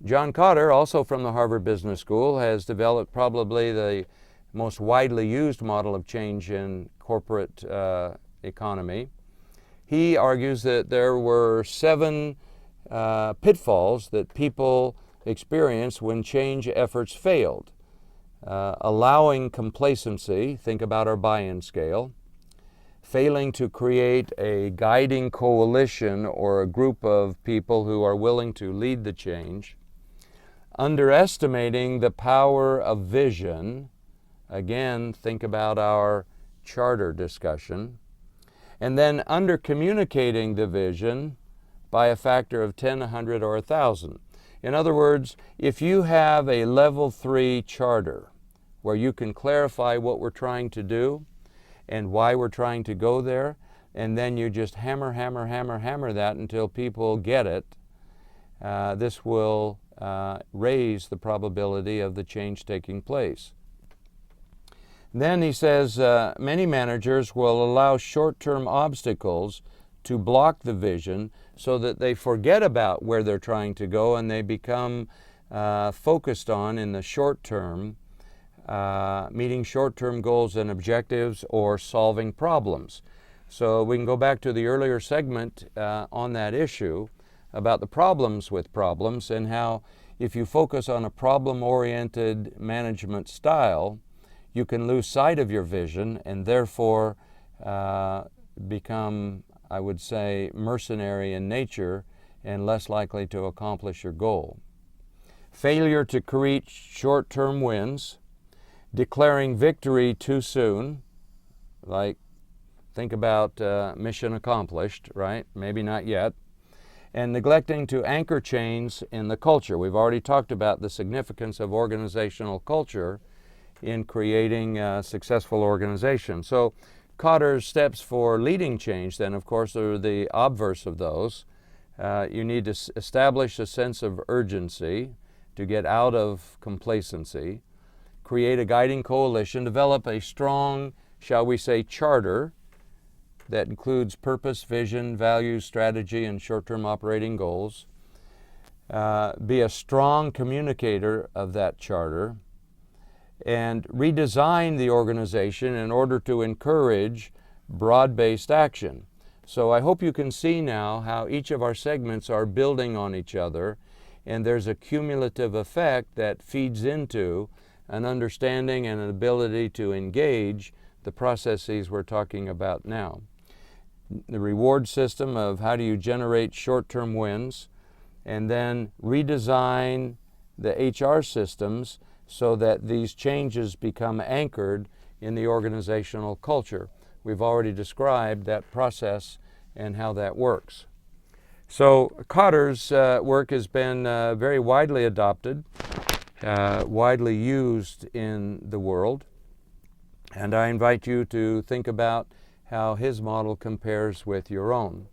John Kotter, also from the Harvard Business School, has developed probably the most widely used model of change in corporate economy. He argues that there were 7 pitfalls that people experience when change efforts failed. Allowing complacency, think about our buy-in scale, failing to create a guiding coalition or a group of people who are willing to lead the change, underestimating the power of vision, again, think about our charter discussion, and then under-communicating the vision by a factor of 10, 100, or 1,000. In other words, if you have a level 3 charter where you can clarify what we're trying to do and why we're trying to go there, and then you just hammer that until people get it, this will raise the probability of the change taking place. Then he says many managers will allow short-term obstacles to block the vision so that they forget about where they're trying to go and they become focused on, in the short term, meeting short-term goals and objectives or solving problems. So we can go back to the earlier segment on that issue about the problems with problems, and how if you focus on a problem-oriented management style, you can lose sight of your vision and therefore become, I would say, mercenary in nature and less likely to accomplish your goal. Failure to create short-term wins, declaring victory too soon, like think about mission accomplished, right? Maybe not yet. And neglecting to anchor change in the culture. We've already talked about the significance of organizational culture in creating a successful organization. So Kotter's steps for leading change then, of course, are the obverse of those. You need to establish a sense of urgency to get out of complacency, create a guiding coalition, develop a strong, shall we say, charter that includes purpose, vision, values, strategy, and short-term operating goals. Be a strong communicator of that charter, and redesign the organization in order to encourage broad-based action. So I hope you can see now how each of our segments are building on each other, and there's a cumulative effect that feeds into an understanding and an ability to engage the processes we're talking about now. The reward system of how do you generate short-term wins, and then redesign the HR systems so that these changes become anchored in the organizational culture. We've already described that process and how that works. So Kotter's work has been very widely adopted, widely used in the world, and I invite you to think about how his model compares with your own.